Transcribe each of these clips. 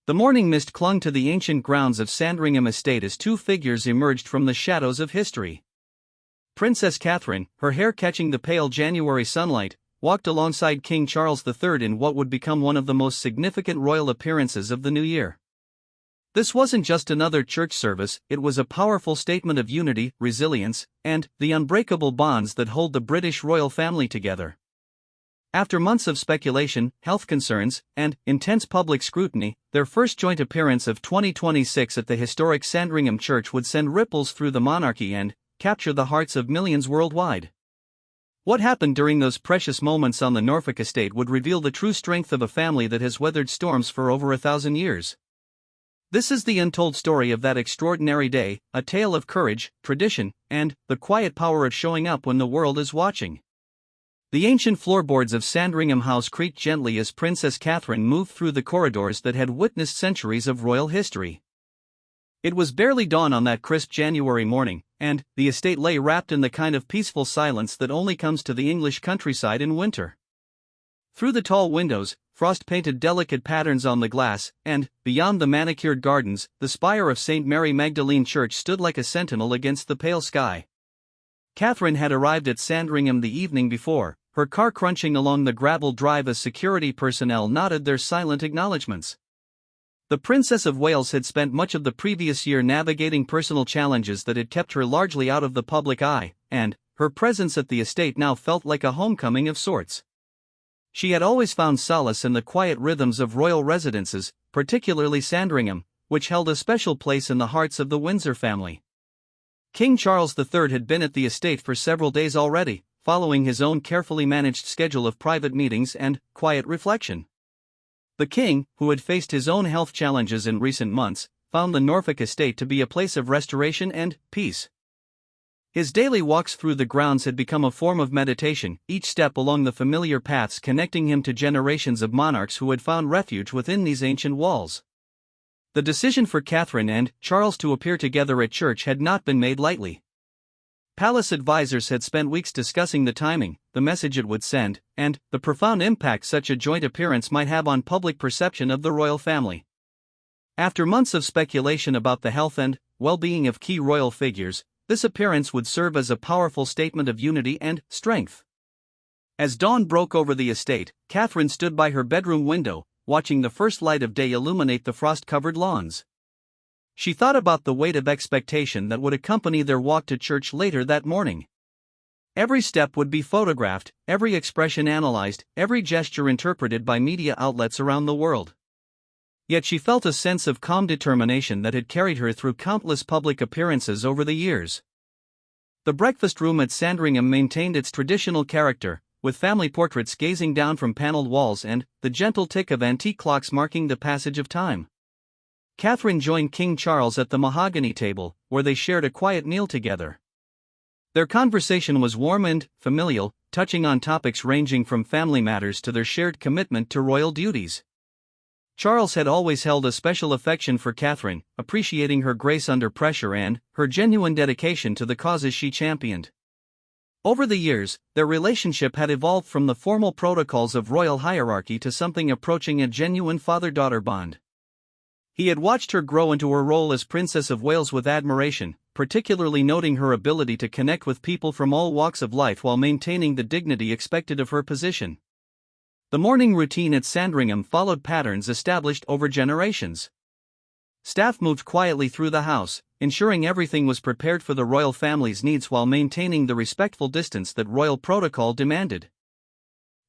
The morning mist clung to the ancient grounds of Sandringham Estate as two figures emerged from the shadows of history. Princess Catherine, her hair catching the pale January sunlight, walked alongside King Charles III in what would become one of the most significant royal appearances of the new year. This wasn't just another church service, it was a powerful statement of unity, resilience, and the unbreakable bonds that hold the British royal family together. After months of speculation, health concerns, and intense public scrutiny, their first joint appearance of 2026 at the historic Sandringham Church would send ripples through the monarchy and capture the hearts of millions worldwide. What happened during those precious moments on the Norfolk estate would reveal the true strength of a family that has weathered storms for over 1,000 years. This is the untold story of that extraordinary day, a tale of courage, tradition, and the quiet power of showing up when the world is watching. The ancient floorboards of Sandringham House creaked gently as Princess Catherine moved through the corridors that had witnessed centuries of royal history. It was barely dawn on that crisp January morning, and the estate lay wrapped in the kind of peaceful silence that only comes to the English countryside in winter. Through the tall windows, frost painted delicate patterns on the glass, and, beyond the manicured gardens, the spire of St. Mary Magdalene Church stood like a sentinel against the pale sky. Catherine had arrived at Sandringham the evening before, her car crunching along the gravel drive as security personnel nodded their silent acknowledgements. The Princess of Wales had spent much of the previous year navigating personal challenges that had kept her largely out of the public eye, and her presence at the estate now felt like a homecoming of sorts. She had always found solace in the quiet rhythms of royal residences, particularly Sandringham, which held a special place in the hearts of the Windsor family. King Charles III had been at the estate for several days already, following his own carefully managed schedule of private meetings and quiet reflection. The king, who had faced his own health challenges in recent months, found the Norfolk estate to be a place of restoration and peace. His daily walks through the grounds had become a form of meditation, each step along the familiar paths connecting him to generations of monarchs who had found refuge within these ancient walls. The decision for Catherine and Charles to appear together at church had not been made lightly. Palace advisors had spent weeks discussing the timing, the message it would send, and the profound impact such a joint appearance might have on public perception of the royal family. After months of speculation about the health and well-being of key royal figures, this appearance would serve as a powerful statement of unity and strength. As dawn broke over the estate, Catherine stood by her bedroom window, watching the first light of day illuminate the frost-covered lawns. She thought about the weight of expectation that would accompany their walk to church later that morning. Every step would be photographed, every expression analyzed, every gesture interpreted by media outlets around the world. Yet she felt a sense of calm determination that had carried her through countless public appearances over the years. The breakfast room at Sandringham maintained its traditional character, with family portraits gazing down from paneled walls and the gentle tick of antique clocks marking the passage of time. Catherine joined King Charles at the mahogany table, where they shared a quiet meal together. Their conversation was warm and familial, touching on topics ranging from family matters to their shared commitment to royal duties. Charles had always held a special affection for Catherine, appreciating her grace under pressure and her genuine dedication to the causes she championed. Over the years, their relationship had evolved from the formal protocols of royal hierarchy to something approaching a genuine father-daughter bond. He had watched her grow into her role as Princess of Wales with admiration, particularly noting her ability to connect with people from all walks of life while maintaining the dignity expected of her position. The morning routine at Sandringham followed patterns established over generations. Staff moved quietly through the house, ensuring everything was prepared for the royal family's needs while maintaining the respectful distance that royal protocol demanded.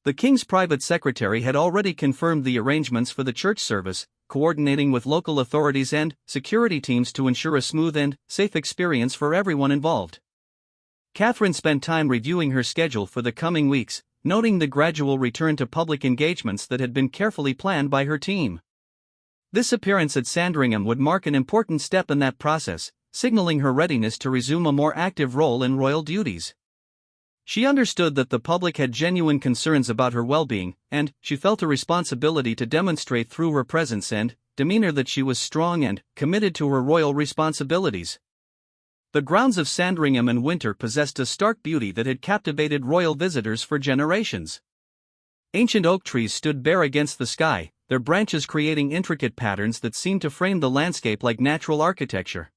The king's private secretary had already confirmed the arrangements for the church service, coordinating with local authorities and security teams to ensure a smooth and safe experience for everyone involved. Catherine spent time reviewing her schedule for the coming weeks, noting the gradual return to public engagements that had been carefully planned by her team. This appearance at Sandringham would mark an important step in that process, signaling her readiness to resume a more active role in royal duties. She understood that the public had genuine concerns about her well-being, and she felt a responsibility to demonstrate through her presence and demeanor that she was strong and committed to her royal responsibilities. The grounds of Sandringham in winter possessed a stark beauty that had captivated royal visitors for generations. Ancient oak trees stood bare against the sky, their branches creating intricate patterns that seemed to frame the landscape like natural architecture.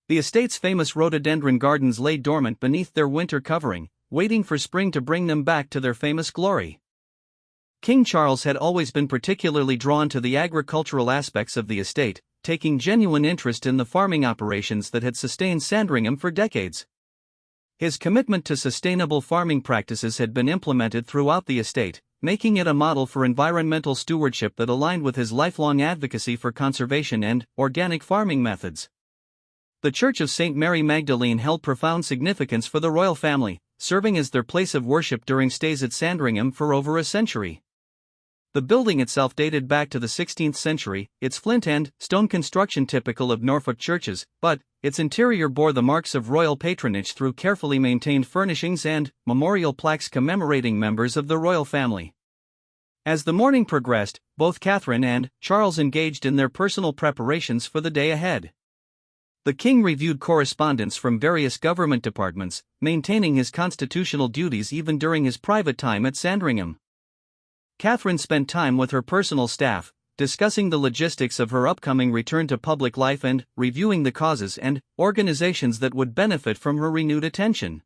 The estate's famous rhododendron gardens lay dormant beneath their winter covering, waiting for spring to bring them back to their famous glory. King Charles had always been particularly drawn to the agricultural aspects of the estate, taking genuine interest in the farming operations that had sustained Sandringham for decades. His commitment to sustainable farming practices had been implemented throughout the estate, making it a model for environmental stewardship that aligned with his lifelong advocacy for conservation and organic farming methods. The Church of St. Mary Magdalene held profound significance for the royal family, serving as their place of worship during stays at Sandringham for over a century. The building itself dated back to the 16th century, its flint and stone construction typical of Norfolk churches, but its interior bore the marks of royal patronage through carefully maintained furnishings and memorial plaques commemorating members of the royal family. As the morning progressed, both Catherine and Charles engaged in their personal preparations for the day ahead. The king reviewed correspondence from various government departments, maintaining his constitutional duties even during his private time at Sandringham. Catherine spent time with her personal staff, discussing the logistics of her upcoming return to public life and reviewing the causes and organizations that would benefit from her renewed attention.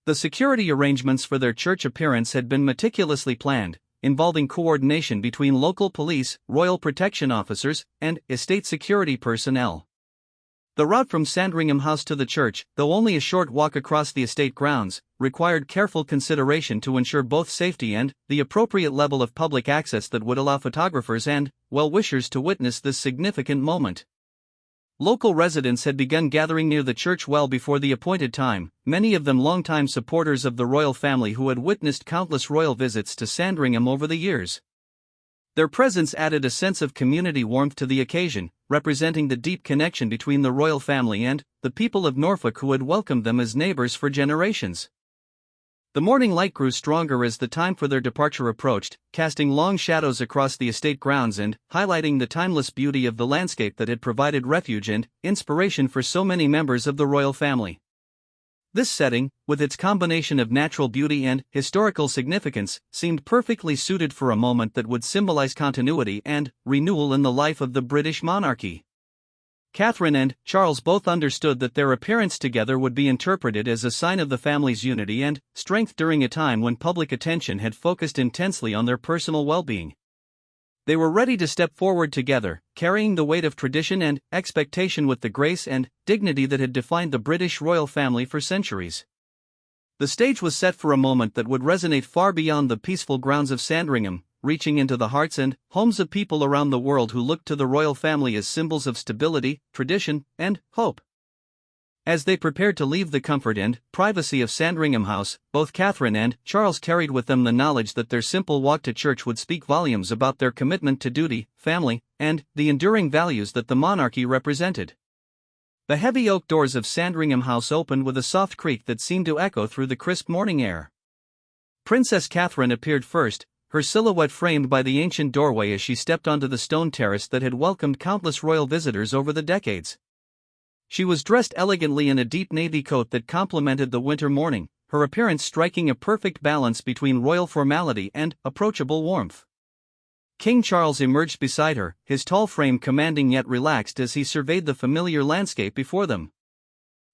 The security arrangements for their church appearance had been meticulously planned, involving coordination between local police, royal protection officers, and estate security personnel. The route from Sandringham House to the church, though only a short walk across the estate grounds, required careful consideration to ensure both safety and the appropriate level of public access that would allow photographers and well-wishers to witness this significant moment. Local residents had begun gathering near the church well before the appointed time, many of them longtime supporters of the royal family who had witnessed countless royal visits to Sandringham over the years. Their presence added a sense of community warmth to the occasion, representing the deep connection between the royal family and the people of Norfolk who had welcomed them as neighbors for generations. The morning light grew stronger as the time for their departure approached, casting long shadows across the estate grounds and highlighting the timeless beauty of the landscape that had provided refuge and inspiration for so many members of the royal family. This setting, with its combination of natural beauty and historical significance, seemed perfectly suited for a moment that would symbolize continuity and renewal in the life of the British monarchy. Catherine and Charles both understood that their appearance together would be interpreted as a sign of the family's unity and strength during a time when public attention had focused intensely on their personal well-being. They were ready to step forward together, carrying the weight of tradition and expectation with the grace and dignity that had defined the British royal family for centuries. The stage was set for a moment that would resonate far beyond the peaceful grounds of Sandringham, reaching into the hearts and homes of people around the world who looked to the royal family as symbols of stability, tradition, and hope. As they prepared to leave the comfort and privacy of Sandringham House, both Catherine and Charles carried with them the knowledge that their simple walk to church would speak volumes about their commitment to duty, family, and the enduring values that the monarchy represented. The heavy oak doors of Sandringham House opened with a soft creak that seemed to echo through the crisp morning air. Princess Catherine appeared first, her silhouette framed by the ancient doorway as she stepped onto the stone terrace that had welcomed countless royal visitors over the decades. She was dressed elegantly in a deep navy coat that complemented the winter morning, her appearance striking a perfect balance between royal formality and approachable warmth. King Charles emerged beside her, his tall frame commanding yet relaxed as he surveyed the familiar landscape before them.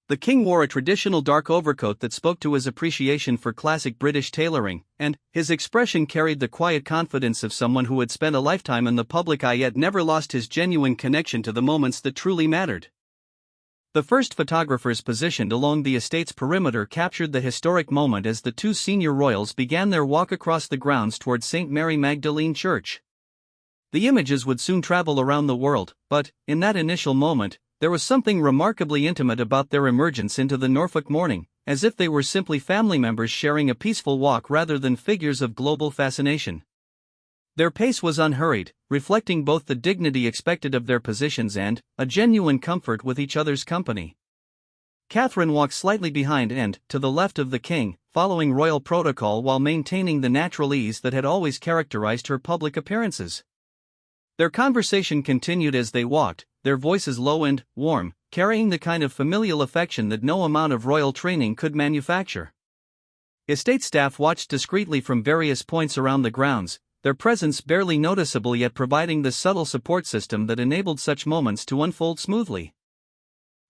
The king wore a traditional dark overcoat that spoke to his appreciation for classic British tailoring, and his expression carried the quiet confidence of someone who had spent a lifetime in the public eye yet never lost his genuine connection to the moments that truly mattered. The first photographers positioned along the estate's perimeter captured the historic moment as the two senior royals began their walk across the grounds toward St. Mary Magdalene Church. The images would soon travel around the world, but, in that initial moment, there was something remarkably intimate about their emergence into the Norfolk morning, as if they were simply family members sharing a peaceful walk rather than figures of global fascination. Their pace was unhurried, reflecting both the dignity expected of their positions and a genuine comfort with each other's company. Catherine walked slightly behind and to the left of the king, following royal protocol while maintaining the natural ease that had always characterized her public appearances. Their conversation continued as they walked, their voices low and warm, carrying the kind of familial affection that no amount of royal training could manufacture. Estate staff watched discreetly from various points around the grounds, their presence barely noticeable yet providing the subtle support system that enabled such moments to unfold smoothly.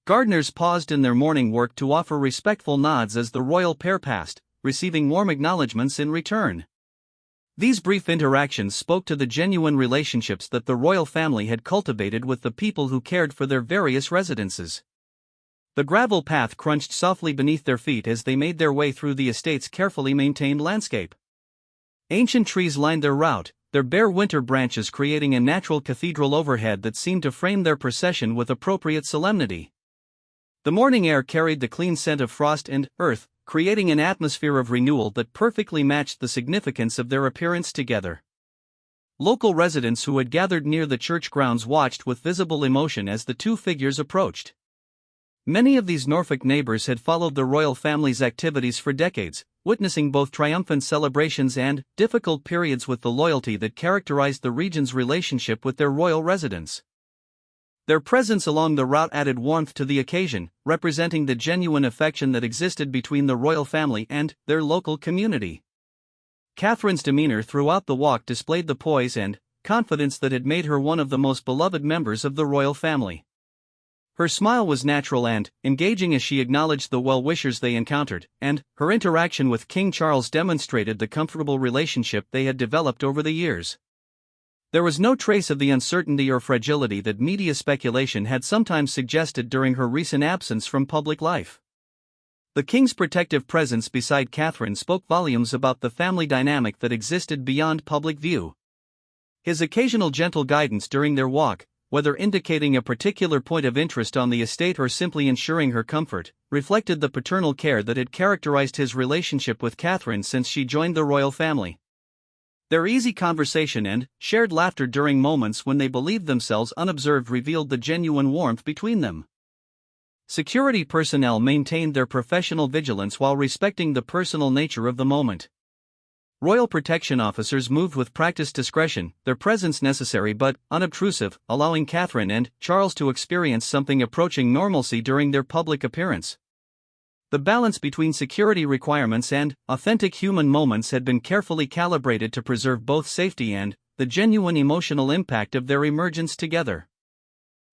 Gardeners paused in their morning work to offer respectful nods as the royal pair passed, receiving warm acknowledgments in return. These brief interactions spoke to the genuine relationships that the royal family had cultivated with the people who cared for their various residences. The gravel path crunched softly beneath their feet as they made their way through the estate's carefully maintained landscape. Ancient trees lined their route, their bare winter branches creating a natural cathedral overhead that seemed to frame their procession with appropriate solemnity. The morning air carried the clean scent of frost and earth, creating an atmosphere of renewal that perfectly matched the significance of their appearance together. Local residents who had gathered near the church grounds watched with visible emotion as the two figures approached. Many of these Norfolk neighbors had followed the royal family's activities for decades, witnessing both triumphant celebrations and difficult periods with the loyalty that characterized the region's relationship with their royal residents. Their presence along the route added warmth to the occasion, representing the genuine affection that existed between the royal family and their local community. Catherine's demeanor throughout the walk displayed the poise and confidence that had made her one of the most beloved members of the royal family. Her smile was natural and engaging as she acknowledged the well-wishers they encountered, and her interaction with King Charles demonstrated the comfortable relationship they had developed over the years. There was no trace of the uncertainty or fragility that media speculation had sometimes suggested during her recent absence from public life. The king's protective presence beside Catherine spoke volumes about the family dynamic that existed beyond public view. His occasional gentle guidance during their walk, whether indicating a particular point of interest on the estate or simply ensuring her comfort, reflected the paternal care that had characterized his relationship with Catherine since she joined the royal family. Their easy conversation and shared laughter during moments when they believed themselves unobserved revealed the genuine warmth between them. Security personnel maintained their professional vigilance while respecting the personal nature of the moment. Royal protection officers moved with practiced discretion, their presence necessary but unobtrusive, allowing Catherine and Charles to experience something approaching normalcy during their public appearance. The balance between security requirements and authentic human moments had been carefully calibrated to preserve both safety and the genuine emotional impact of their emergence together.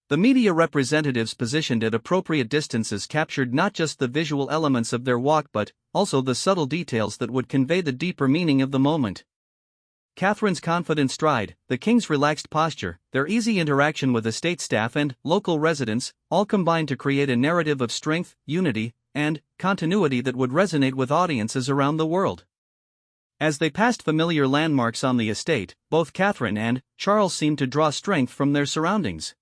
The media representatives positioned at appropriate distances captured not just the visual elements of their walk but also the subtle details that would convey the deeper meaning of the moment. Catherine's confident stride, the king's relaxed posture, their easy interaction with estate staff and local residents, all combined to create a narrative of strength, unity, and continuity that would resonate with audiences around the world. As they passed familiar landmarks on the estate, both Catherine and Charles seemed to draw strength from their surroundings.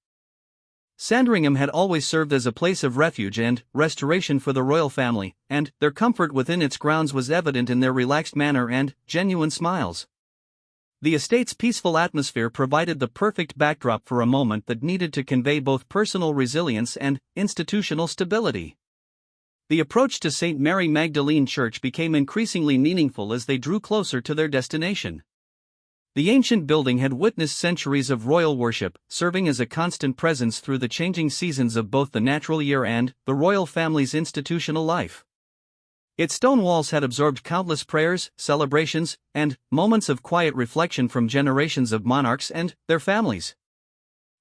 Sandringham had always served as a place of refuge and restoration for the royal family, and their comfort within its grounds was evident in their relaxed manner and genuine smiles. The estate's peaceful atmosphere provided the perfect backdrop for a moment that needed to convey both personal resilience and institutional stability. The approach to St. Mary Magdalene Church became increasingly meaningful as they drew closer to their destination. The ancient building had witnessed centuries of royal worship, serving as a constant presence through the changing seasons of both the natural year and the royal family's institutional life. Its stone walls had absorbed countless prayers, celebrations, and moments of quiet reflection from generations of monarchs and their families.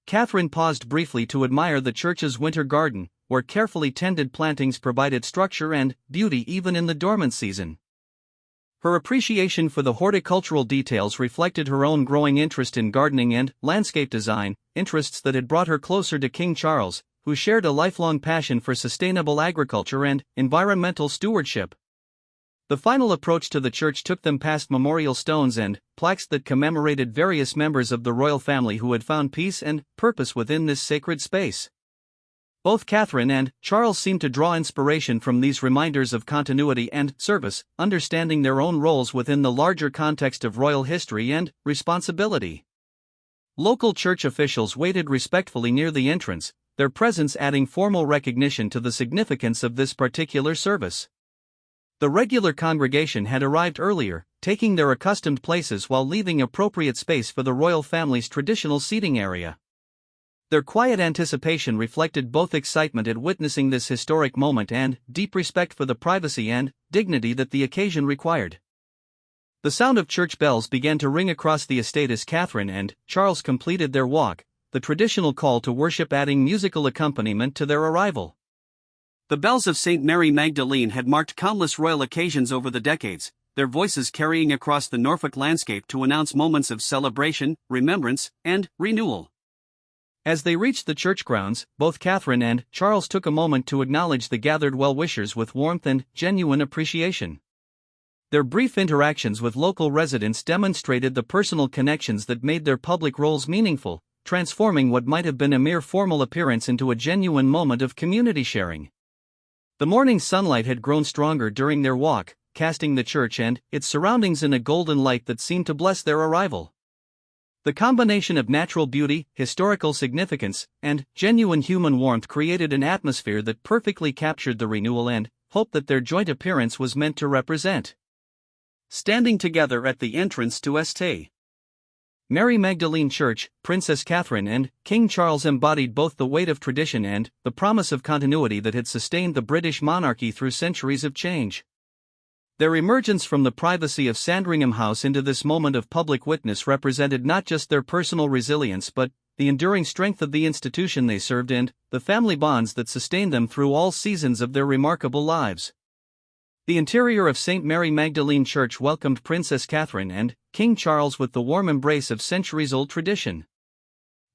Catherine paused briefly to admire the church's winter garden, where carefully tended plantings provided structure and beauty even in the dormant season. Her appreciation for the horticultural details reflected her own growing interest in gardening and landscape design, interests that had brought her closer to King Charles, who shared a lifelong passion for sustainable agriculture and environmental stewardship. The final approach to the church took them past memorial stones and plaques that commemorated various members of the royal family who had found peace and purpose within this sacred space. Both Catherine and Charles seemed to draw inspiration from these reminders of continuity and service, understanding their own roles within the larger context of royal history and responsibility. Local church officials waited respectfully near the entrance, their presence adding formal recognition to the significance of this particular service. The regular congregation had arrived earlier, taking their accustomed places while leaving appropriate space for the royal family's traditional seating area. Their quiet anticipation reflected both excitement at witnessing this historic moment and deep respect for the privacy and dignity that the occasion required. The sound of church bells began to ring across the estate as Catherine and Charles completed their walk, the traditional call to worship adding musical accompaniment to their arrival. The bells of St. Mary Magdalene had marked countless royal occasions over the decades, their voices carrying across the Norfolk landscape to announce moments of celebration, remembrance, and renewal. As they reached the church grounds, both Catherine and Charles took a moment to acknowledge the gathered well-wishers with warmth and genuine appreciation. Their brief interactions with local residents demonstrated the personal connections that made their public roles meaningful, transforming what might have been a mere formal appearance into a genuine moment of community sharing. The morning sunlight had grown stronger during their walk, casting the church and its surroundings in a golden light that seemed to bless their arrival. The combination of natural beauty, historical significance, and genuine human warmth created an atmosphere that perfectly captured the renewal and hope that their joint appearance was meant to represent. Standing together at the entrance to St. Mary Magdalene Church, Princess Catherine and King Charles embodied both the weight of tradition and the promise of continuity that had sustained the British monarchy through centuries of change. Their emergence from the privacy of Sandringham House into this moment of public witness represented not just their personal resilience but the enduring strength of the institution they served and the family bonds that sustained them through all seasons of their remarkable lives. The interior of St. Mary Magdalene Church welcomed Princess Catherine and King Charles with the warm embrace of centuries-old tradition.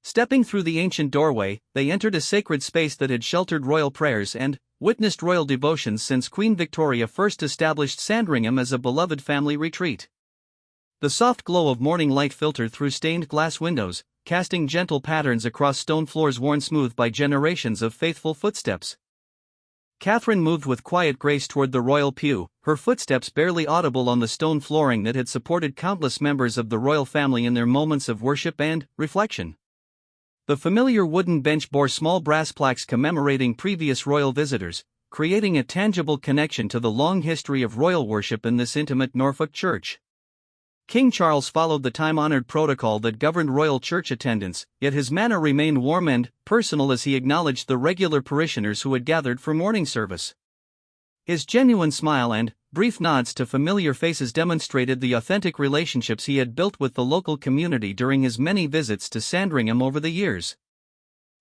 Stepping through the ancient doorway, they entered a sacred space that had sheltered royal prayers and witnessed royal devotions since Queen Victoria first established Sandringham as a beloved family retreat. The soft glow of morning light filtered through stained glass windows, casting gentle patterns across stone floors worn smooth by generations of faithful footsteps. Catherine moved with quiet grace toward the royal pew, her footsteps barely audible on the stone flooring that had supported countless members of the royal family in their moments of worship and reflection. The familiar wooden bench bore small brass plaques commemorating previous royal visitors, creating a tangible connection to the long history of royal worship in this intimate Norfolk church. King Charles followed the time-honored protocol that governed royal church attendance, yet his manner remained warm and personal as he acknowledged the regular parishioners who had gathered for morning service. His genuine smile and brief nods to familiar faces demonstrated the authentic relationships he had built with the local community during his many visits to Sandringham over the years.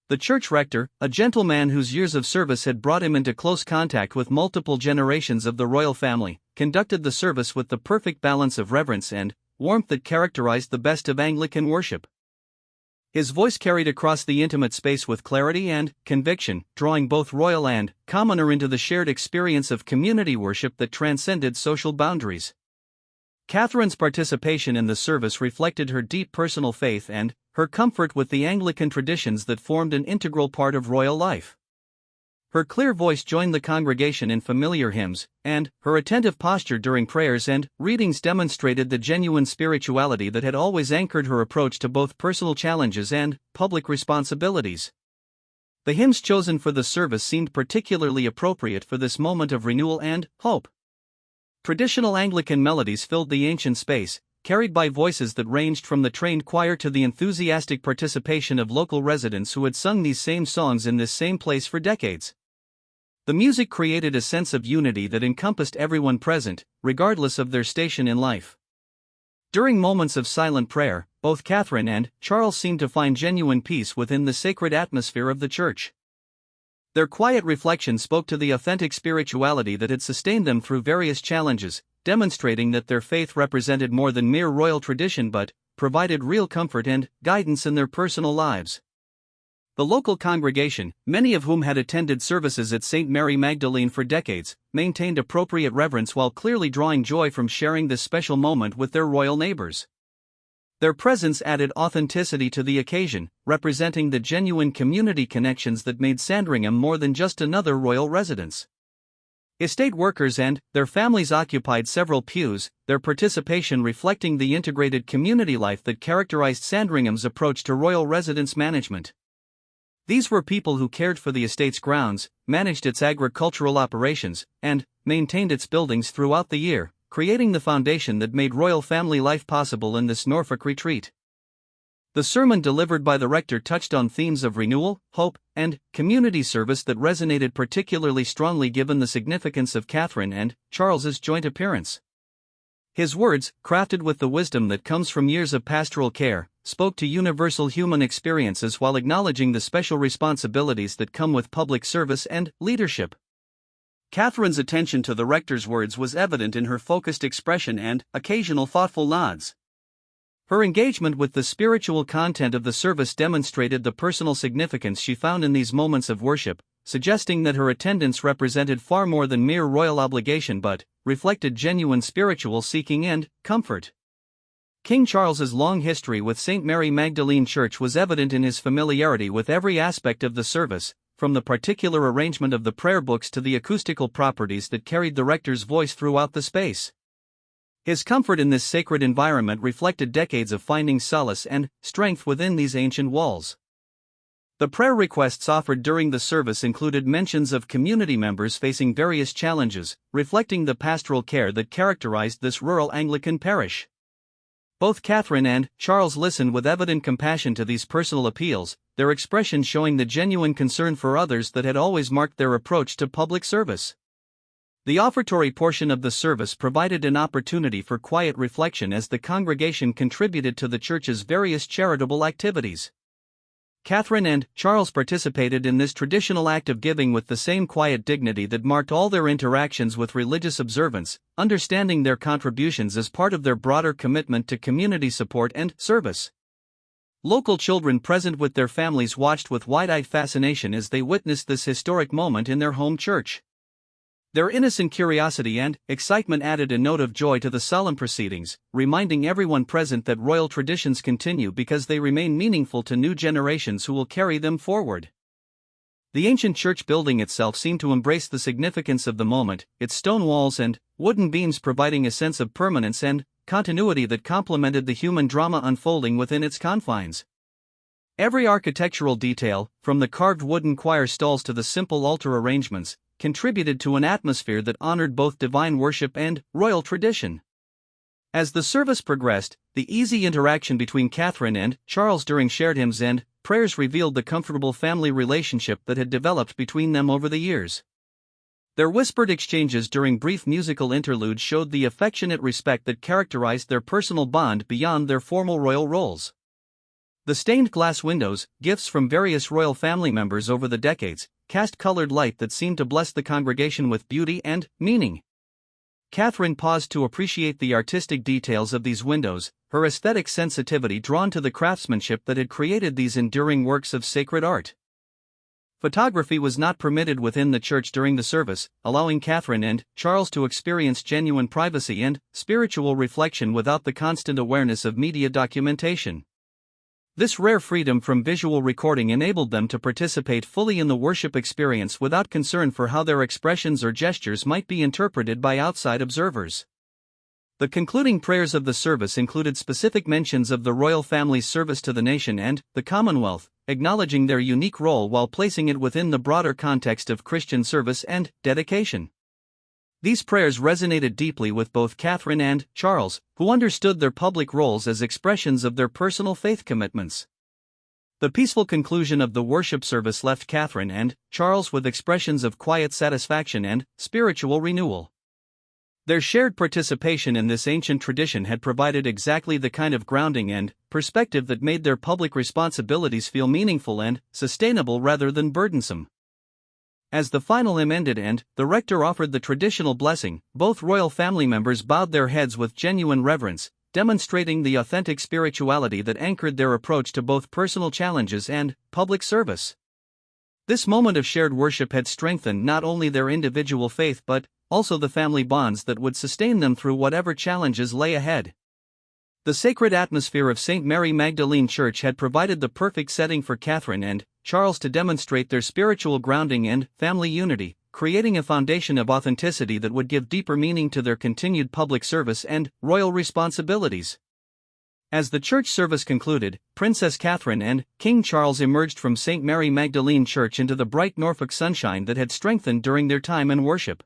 The church rector, a gentleman whose years of service had brought him into close contact with multiple generations of the royal family, conducted the service with the perfect balance of reverence and warmth that characterized the best of Anglican worship. His voice carried across the intimate space with clarity and conviction, drawing both royal and commoner into the shared experience of community worship that transcended social boundaries. Catherine's participation in the service reflected her deep personal faith and her comfort with the Anglican traditions that formed an integral part of royal life. Her clear voice joined the congregation in familiar hymns, and her attentive posture during prayers and readings demonstrated the genuine spirituality that had always anchored her approach to both personal challenges and public responsibilities. The hymns chosen for the service seemed particularly appropriate for this moment of renewal and hope. Traditional Anglican melodies filled the ancient space, carried by voices that ranged from the trained choir to the enthusiastic participation of local residents who had sung these same songs in this same place for decades. The music created a sense of unity that encompassed everyone present, regardless of their station in life. During moments of silent prayer, both Catherine and Charles seemed to find genuine peace within the sacred atmosphere of the church. Their quiet reflection spoke to the authentic spirituality that had sustained them through various challenges, demonstrating that their faith represented more than mere royal tradition but provided real comfort and guidance in their personal lives. The local congregation, many of whom had attended services at St. Mary Magdalene for decades, maintained appropriate reverence while clearly drawing joy from sharing this special moment with their royal neighbors. Their presence added authenticity to the occasion, representing the genuine community connections that made Sandringham more than just another royal residence. Estate workers and their families occupied several pews, their participation reflecting the integrated community life that characterized Sandringham's approach to royal residence management. These were people who cared for the estate's grounds, managed its agricultural operations, and maintained its buildings throughout the year, creating the foundation that made royal family life possible in this Norfolk retreat. The sermon delivered by the rector touched on themes of renewal, hope, and community service that resonated particularly strongly given the significance of Catherine and Charles's joint appearance. His words, crafted with the wisdom that comes from years of pastoral care, spoke to universal human experiences while acknowledging the special responsibilities that come with public service and leadership. Catherine's attention to the rector's words was evident in her focused expression and occasional thoughtful nods. Her engagement with the spiritual content of the service demonstrated the personal significance she found in these moments of worship, suggesting that her attendance represented far more than mere royal obligation but reflected genuine spiritual seeking and comfort. King Charles's long history with St. Mary Magdalene Church was evident in his familiarity with every aspect of the service, from the particular arrangement of the prayer books to the acoustical properties that carried the rector's voice throughout the space. His comfort in this sacred environment reflected decades of finding solace and strength within these ancient walls. The prayer requests offered during the service included mentions of community members facing various challenges, reflecting the pastoral care that characterized this rural Anglican parish. Both Catherine and Charles listened with evident compassion to these personal appeals, their expression showing the genuine concern for others that had always marked their approach to public service. The offertory portion of the service provided an opportunity for quiet reflection as the congregation contributed to the church's various charitable activities. Catherine and Charles participated in this traditional act of giving with the same quiet dignity that marked all their interactions with religious observance, understanding their contributions as part of their broader commitment to community support and service. Local children present with their families watched with wide-eyed fascination as they witnessed this historic moment in their home church. Their innocent curiosity and excitement added a note of joy to the solemn proceedings, reminding everyone present that royal traditions continue because they remain meaningful to new generations who will carry them forward. The ancient church building itself seemed to embrace the significance of the moment, its stone walls and wooden beams providing a sense of permanence and continuity that complemented the human drama unfolding within its confines. Every architectural detail, from the carved wooden choir stalls to the simple altar arrangements, contributed to an atmosphere that honored both divine worship and royal tradition. As the service progressed, the easy interaction between Catherine and Charles during shared hymns and prayers revealed the comfortable family relationship that had developed between them over the years. Their whispered exchanges during brief musical interludes showed the affectionate respect that characterized their personal bond beyond their formal royal roles. The stained glass windows, gifts from various royal family members over the decades, cast colored light that seemed to bless the congregation with beauty and meaning. Catherine paused to appreciate the artistic details of these windows, her aesthetic sensitivity drawn to the craftsmanship that had created these enduring works of sacred art. Photography was not permitted within the church during the service, allowing Catherine and Charles to experience genuine privacy and spiritual reflection without the constant awareness of media documentation. This rare freedom from visual recording enabled them to participate fully in the worship experience without concern for how their expressions or gestures might be interpreted by outside observers. The concluding prayers of the service included specific mentions of the royal family's service to the nation and the Commonwealth, acknowledging their unique role while placing it within the broader context of Christian service and dedication. These prayers resonated deeply with both Catherine and Charles, who understood their public roles as expressions of their personal faith commitments. The peaceful conclusion of the worship service left Catherine and Charles with expressions of quiet satisfaction and spiritual renewal. Their shared participation in this ancient tradition had provided exactly the kind of grounding and perspective that made their public responsibilities feel meaningful and sustainable rather than burdensome. As the final hymn ended and the rector offered the traditional blessing, both royal family members bowed their heads with genuine reverence, demonstrating the authentic spirituality that anchored their approach to both personal challenges and public service. This moment of shared worship had strengthened not only their individual faith but also the family bonds that would sustain them through whatever challenges lay ahead. The sacred atmosphere of St. Mary Magdalene Church had provided the perfect setting for Catherine and Charles to demonstrate their spiritual grounding and family unity, creating a foundation of authenticity that would give deeper meaning to their continued public service and royal responsibilities. As the church service concluded, Princess Catherine and King Charles emerged from St. Mary Magdalene Church into the bright Norfolk sunshine that had strengthened during their time in worship.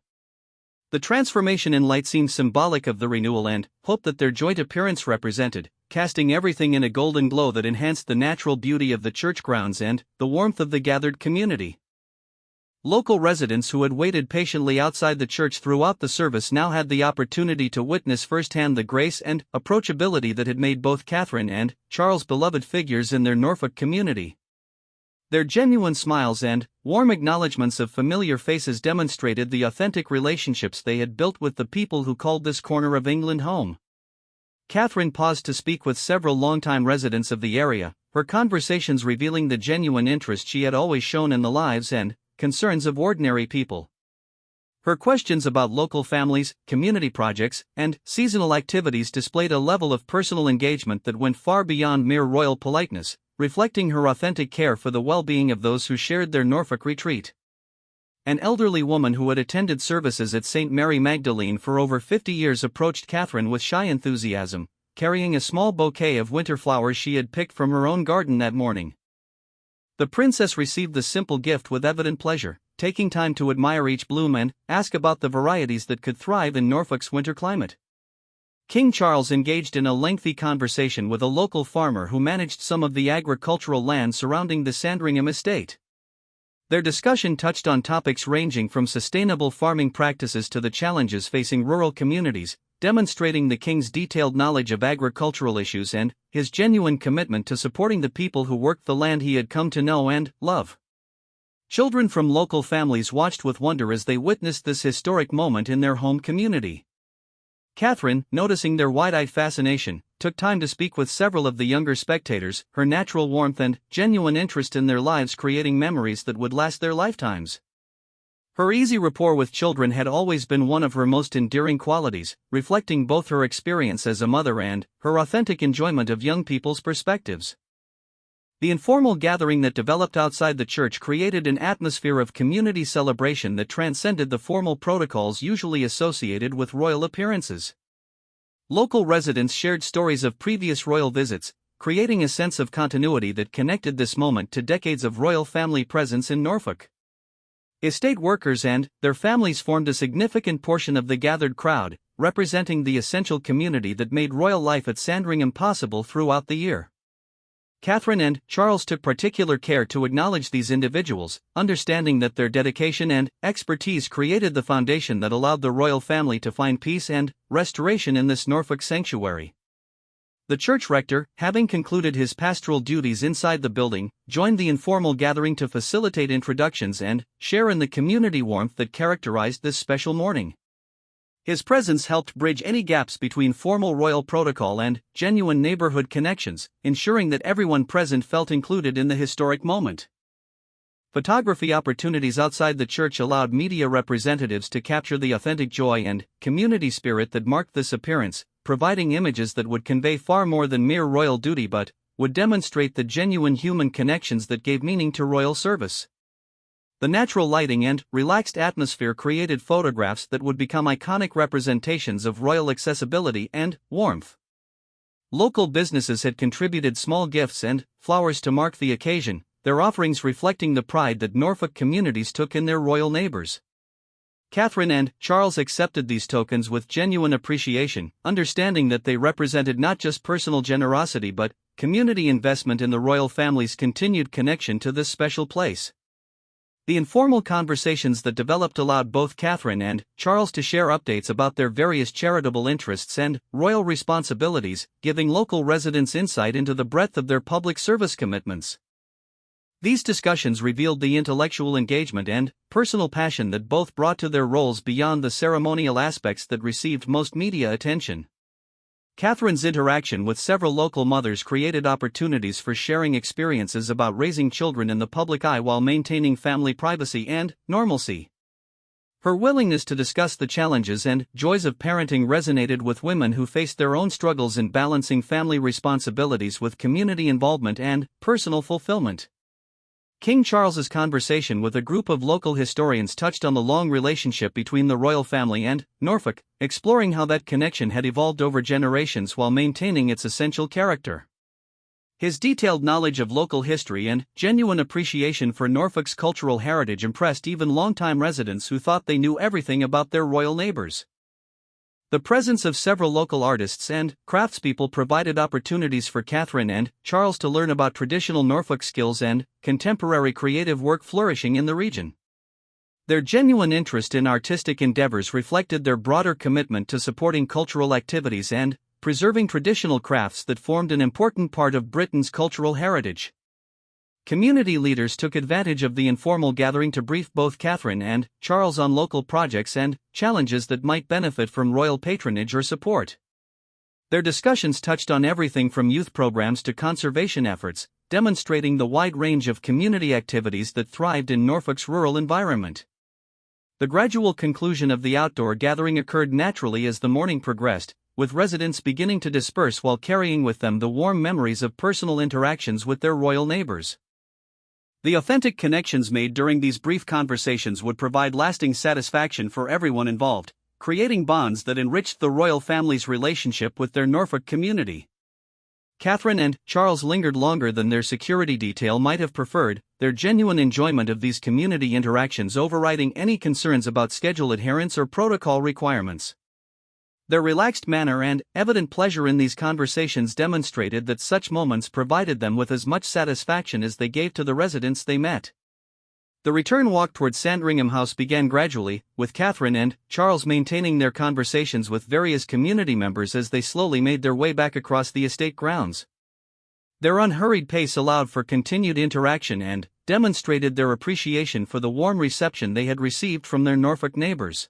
The transformation in light seemed symbolic of the renewal and hope that their joint appearance represented, casting everything in a golden glow that enhanced the natural beauty of the church grounds and the warmth of the gathered community. Local residents who had waited patiently outside the church throughout the service now had the opportunity to witness firsthand the grace and approachability that had made both Catherine and Charles beloved figures in their Norfolk community. Their genuine smiles and warm acknowledgments of familiar faces demonstrated the authentic relationships they had built with the people who called this corner of England home. Catherine paused to speak with several longtime residents of the area, her conversations revealing the genuine interest she had always shown in the lives and concerns of ordinary people. Her questions about local families, community projects, and seasonal activities displayed a level of personal engagement that went far beyond mere royal politeness, reflecting her authentic care for the well-being of those who shared their Norfolk retreat. An elderly woman who had attended services at St. Mary Magdalene for over 50 years approached Catherine with shy enthusiasm, carrying a small bouquet of winter flowers she had picked from her own garden that morning. The princess received the simple gift with evident pleasure, taking time to admire each bloom and ask about the varieties that could thrive in Norfolk's winter climate. King Charles engaged in a lengthy conversation with a local farmer who managed some of the agricultural land surrounding the Sandringham estate. Their discussion touched on topics ranging from sustainable farming practices to the challenges facing rural communities, demonstrating the king's detailed knowledge of agricultural issues and his genuine commitment to supporting the people who worked the land he had come to know and love. Children from local families watched with wonder as they witnessed this historic moment in their home community. Catherine, noticing their wide-eyed fascination, took time to speak with several of the younger spectators, her natural warmth and genuine interest in their lives creating memories that would last their lifetimes. Her easy rapport with children had always been one of her most endearing qualities, reflecting both her experience as a mother and her authentic enjoyment of young people's perspectives. The informal gathering that developed outside the church created an atmosphere of community celebration that transcended the formal protocols usually associated with royal appearances. Local residents shared stories of previous royal visits, creating a sense of continuity that connected this moment to decades of royal family presence in Norfolk. Estate workers and their families formed a significant portion of the gathered crowd, representing the essential community that made royal life at Sandringham possible throughout the year. Catherine and Charles took particular care to acknowledge these individuals, understanding that their dedication and expertise created the foundation that allowed the royal family to find peace and restoration in this Norfolk sanctuary. The church rector, having concluded his pastoral duties inside the building, joined the informal gathering to facilitate introductions and share in the community warmth that characterized this special morning. His presence helped bridge any gaps between formal royal protocol and genuine neighborhood connections, ensuring that everyone present felt included in the historic moment. Photography opportunities outside the church allowed media representatives to capture the authentic joy and community spirit that marked this appearance, providing images that would convey far more than mere royal duty but would demonstrate the genuine human connections that gave meaning to royal service. The natural lighting and relaxed atmosphere created photographs that would become iconic representations of royal accessibility and warmth. Local businesses had contributed small gifts and flowers to mark the occasion, their offerings reflecting the pride that Norfolk communities took in their royal neighbors. Catherine and Charles accepted these tokens with genuine appreciation, understanding that they represented not just personal generosity but community investment in the royal family's continued connection to this special place. The informal conversations that developed allowed both Catherine and Charles to share updates about their various charitable interests and royal responsibilities, giving local residents insight into the breadth of their public service commitments. These discussions revealed the intellectual engagement and personal passion that both brought to their roles beyond the ceremonial aspects that received most media attention. Catherine's interaction with several local mothers created opportunities for sharing experiences about raising children in the public eye while maintaining family privacy and normalcy. Her willingness to discuss the challenges and joys of parenting resonated with women who faced their own struggles in balancing family responsibilities with community involvement and personal fulfillment. King Charles's conversation with a group of local historians touched on the long relationship between the royal family and Norfolk, exploring how that connection had evolved over generations while maintaining its essential character. His detailed knowledge of local history and genuine appreciation for Norfolk's cultural heritage impressed even longtime residents who thought they knew everything about their royal neighbors. The presence of several local artists and craftspeople provided opportunities for Catherine and Charles to learn about traditional Norfolk skills and contemporary creative work flourishing in the region. Their genuine interest in artistic endeavors reflected their broader commitment to supporting cultural activities and preserving traditional crafts that formed an important part of Britain's cultural heritage. Community leaders took advantage of the informal gathering to brief both Catherine and Charles on local projects and challenges that might benefit from royal patronage or support. Their discussions touched on everything from youth programs to conservation efforts, demonstrating the wide range of community activities that thrived in Norfolk's rural environment. The gradual conclusion of the outdoor gathering occurred naturally as the morning progressed, with residents beginning to disperse while carrying with them the warm memories of personal interactions with their royal neighbors. The authentic connections made during these brief conversations would provide lasting satisfaction for everyone involved, creating bonds that enriched the royal family's relationship with their Norfolk community. Catherine and Charles lingered longer than their security detail might have preferred, their genuine enjoyment of these community interactions overriding any concerns about schedule adherence or protocol requirements. Their relaxed manner and evident pleasure in these conversations demonstrated that such moments provided them with as much satisfaction as they gave to the residents they met. The return walk toward Sandringham House began gradually, with Catherine and Charles maintaining their conversations with various community members as they slowly made their way back across the estate grounds. Their unhurried pace allowed for continued interaction and demonstrated their appreciation for the warm reception they had received from their Norfolk neighbors.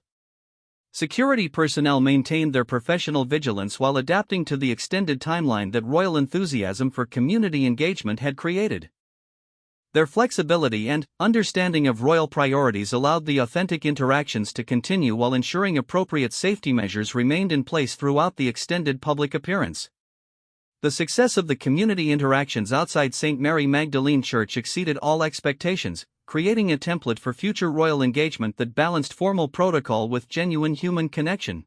Security personnel maintained their professional vigilance while adapting to the extended timeline that royal enthusiasm for community engagement had created. Their flexibility and understanding of royal priorities allowed the authentic interactions to continue while ensuring appropriate safety measures remained in place throughout the extended public appearance. The success of the community interactions outside St. Mary Magdalene Church exceeded all expectations, creating a template for future royal engagement that balanced formal protocol with genuine human connection.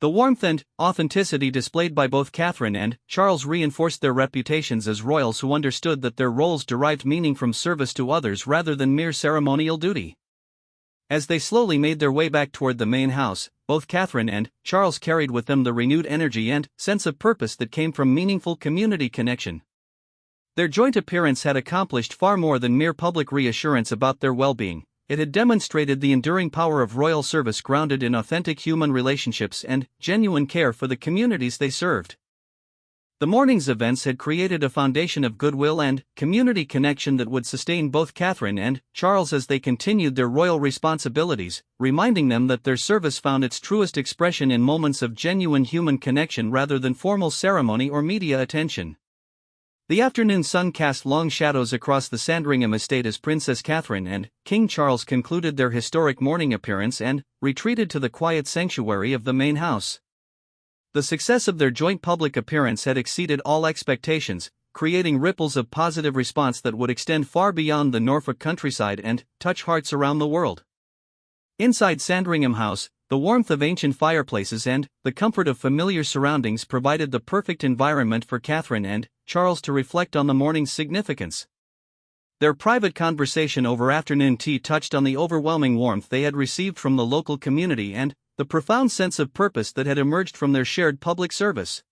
The warmth and authenticity displayed by both Catherine and Charles reinforced their reputations as royals who understood that their roles derived meaning from service to others rather than mere ceremonial duty. As they slowly made their way back toward the main house, both Catherine and Charles carried with them the renewed energy and sense of purpose that came from meaningful community connection. Their joint appearance had accomplished far more than mere public reassurance about their well-being. It had demonstrated the enduring power of royal service grounded in authentic human relationships and genuine care for the communities they served. The morning's events had created a foundation of goodwill and community connection that would sustain both Catherine and Charles as they continued their royal responsibilities, reminding them that their service found its truest expression in moments of genuine human connection rather than formal ceremony or media attention. The afternoon sun cast long shadows across the Sandringham estate as Princess Catherine and King Charles concluded their historic morning appearance and retreated to the quiet sanctuary of the main house. The success of their joint public appearance had exceeded all expectations, creating ripples of positive response that would extend far beyond the Norfolk countryside and touch hearts around the world. Inside Sandringham House, the warmth of ancient fireplaces and the comfort of familiar surroundings provided the perfect environment for Catherine and Charles to reflect on the morning's significance. Their private conversation over afternoon tea touched on the overwhelming warmth they had received from the local community and the profound sense of purpose that had emerged from their shared public service.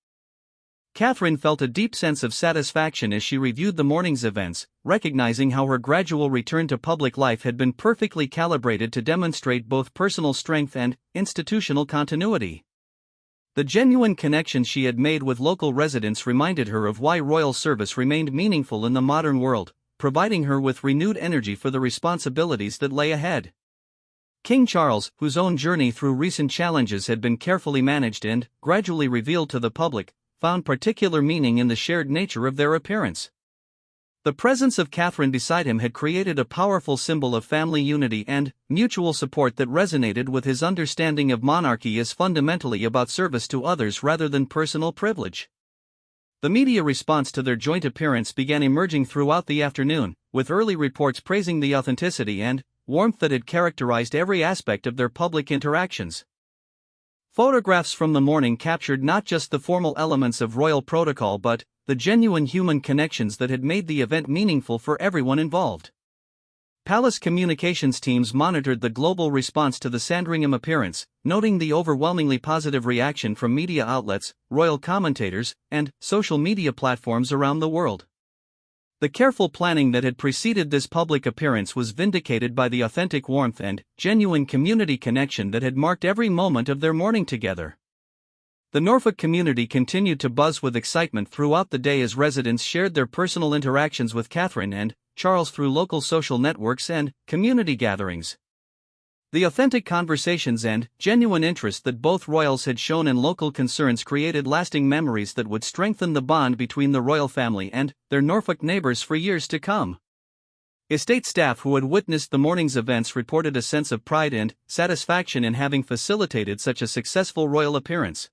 Catherine felt a deep sense of satisfaction as she reviewed the morning's events, recognizing how her gradual return to public life had been perfectly calibrated to demonstrate both personal strength and institutional continuity. The genuine connection she had made with local residents reminded her of why royal service remained meaningful in the modern world, providing her with renewed energy for the responsibilities that lay ahead. King Charles, whose own journey through recent challenges had been carefully managed and gradually revealed to the public, found particular meaning in the shared nature of their appearance. The presence of Catherine beside him had created a powerful symbol of family unity and mutual support that resonated with his understanding of monarchy as fundamentally about service to others rather than personal privilege. The media response to their joint appearance began emerging throughout the afternoon, with early reports praising the authenticity and warmth that had characterized every aspect of their public interactions. Photographs from the morning captured not just the formal elements of royal protocol but the genuine human connections that had made the event meaningful for everyone involved. Palace communications teams monitored the global response to the Sandringham appearance, noting the overwhelmingly positive reaction from media outlets, royal commentators, and social media platforms around the world. The careful planning that had preceded this public appearance was vindicated by the authentic warmth and genuine community connection that had marked every moment of their morning together. The Norfolk community continued to buzz with excitement throughout the day as residents shared their personal interactions with Catherine and Charles through local social networks and community gatherings. The authentic conversations and genuine interest that both royals had shown in local concerns created lasting memories that would strengthen the bond between the royal family and their Norfolk neighbors for years to come. Estate staff who had witnessed the morning's events reported a sense of pride and satisfaction in having facilitated such a successful royal appearance.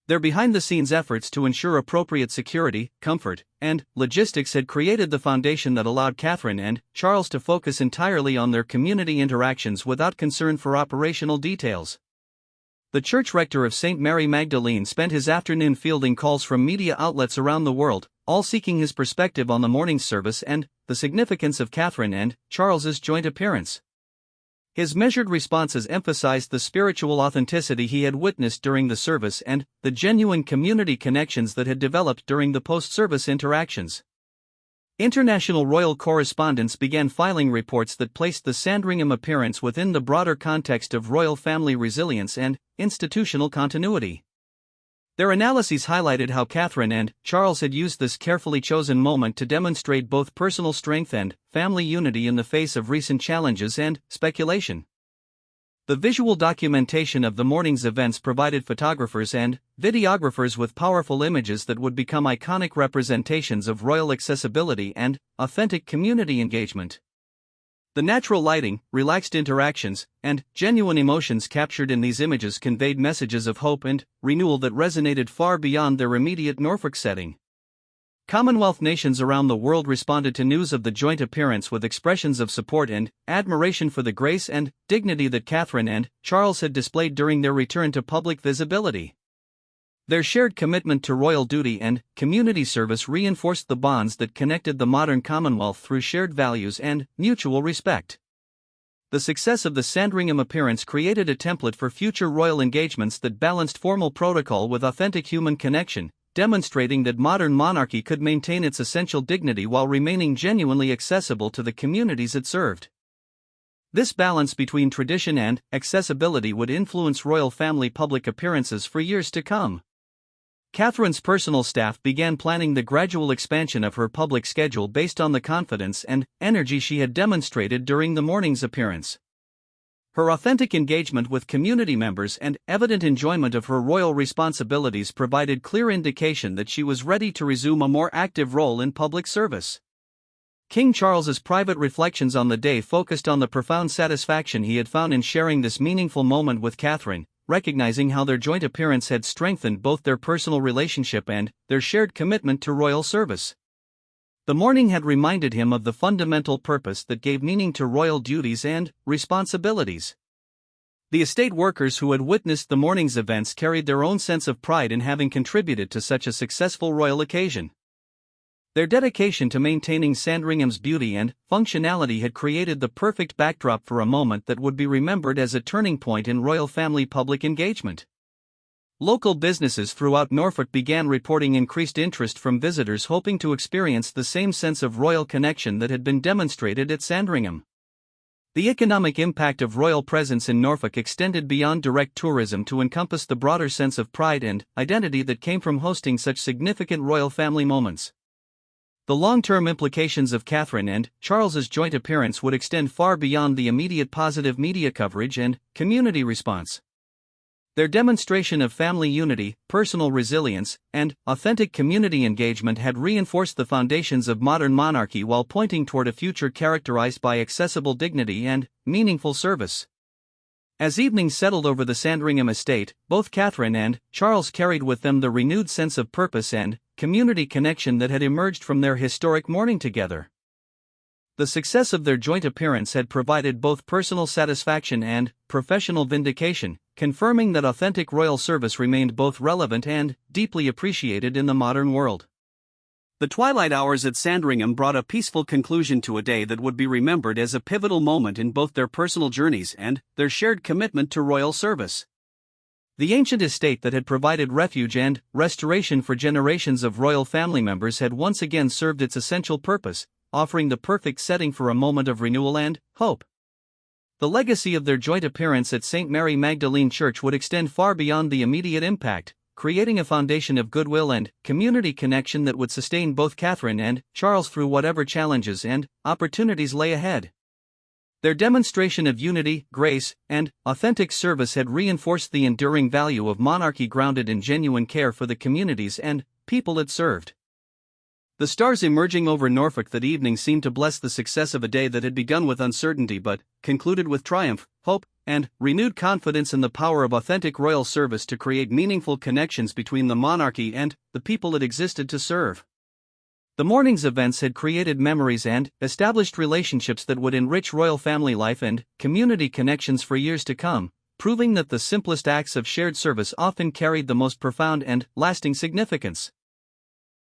Their behind-the-scenes efforts to ensure appropriate security, comfort, and logistics had created the foundation that allowed Catherine and Charles to focus entirely on their community interactions without concern for operational details. The church rector of St. Mary Magdalene spent his afternoon fielding calls from media outlets around the world, all seeking his perspective on the morning's service and the significance of Catherine and Charles's joint appearance. His measured responses emphasized the spiritual authenticity he had witnessed during the service and the genuine community connections that had developed during the post-service interactions. International royal correspondents began filing reports that placed the Sandringham appearance within the broader context of royal family resilience and institutional continuity. Their analyses highlighted how Catherine and Charles had used this carefully chosen moment to demonstrate both personal strength and family unity in the face of recent challenges and speculation. The visual documentation of the morning's events provided photographers and videographers with powerful images that would become iconic representations of royal accessibility and authentic community engagement. The natural lighting, relaxed interactions, and genuine emotions captured in these images conveyed messages of hope and renewal that resonated far beyond their immediate Norfolk setting. Commonwealth nations around the world responded to news of the joint appearance with expressions of support and admiration for the grace and dignity that Catherine and Charles had displayed during their return to public visibility. Their shared commitment to royal duty and community service reinforced the bonds that connected the modern Commonwealth through shared values and mutual respect. The success of the Sandringham appearance created a template for future royal engagements that balanced formal protocol with authentic human connection, demonstrating that modern monarchy could maintain its essential dignity while remaining genuinely accessible to the communities it served. This balance between tradition and accessibility would influence royal family public appearances for years to come. Catherine's personal staff began planning the gradual expansion of her public schedule based on the confidence and energy she had demonstrated during the morning's appearance. Her authentic engagement with community members and evident enjoyment of her royal responsibilities provided clear indication that she was ready to resume a more active role in public service. King Charles's private reflections on the day focused on the profound satisfaction he had found in sharing this meaningful moment with Catherine, recognizing how their joint appearance had strengthened both their personal relationship and their shared commitment to royal service. The morning had reminded him of the fundamental purpose that gave meaning to royal duties and responsibilities. The estate workers who had witnessed the morning's events carried their own sense of pride in having contributed to such a successful royal occasion. Their dedication to maintaining Sandringham's beauty and functionality had created the perfect backdrop for a moment that would be remembered as a turning point in royal family public engagement. Local businesses throughout Norfolk began reporting increased interest from visitors hoping to experience the same sense of royal connection that had been demonstrated at Sandringham. The economic impact of royal presence in Norfolk extended beyond direct tourism to encompass the broader sense of pride and identity that came from hosting such significant royal family moments. The long-term implications of Catherine and Charles's joint appearance would extend far beyond the immediate positive media coverage and community response. Their demonstration of family unity, personal resilience, and authentic community engagement had reinforced the foundations of modern monarchy while pointing toward a future characterized by accessible dignity and meaningful service. As evening settled over the Sandringham estate, both Catherine and Charles carried with them the renewed sense of purpose and community connection that had emerged from their historic morning together. The success of their joint appearance had provided both personal satisfaction and professional vindication, confirming that authentic royal service remained both relevant and deeply appreciated in the modern world. The twilight hours at Sandringham brought a peaceful conclusion to a day that would be remembered as a pivotal moment in both their personal journeys and their shared commitment to royal service. The ancient estate that had provided refuge and restoration for generations of royal family members had once again served its essential purpose, offering the perfect setting for a moment of renewal and hope. The legacy of their joint appearance at St. Mary Magdalene Church would extend far beyond the immediate impact, creating a foundation of goodwill and community connection that would sustain both Catherine and Charles through whatever challenges and opportunities lay ahead. Their demonstration of unity, grace, and authentic service had reinforced the enduring value of monarchy grounded in genuine care for the communities and people it served. The stars emerging over Norfolk that evening seemed to bless the success of a day that had begun with uncertainty but concluded with triumph, hope, and renewed confidence in the power of authentic royal service to create meaningful connections between the monarchy and the people it existed to serve. The morning's events had created memories and established relationships that would enrich royal family life and community connections for years to come, proving that the simplest acts of shared service often carried the most profound and lasting significance.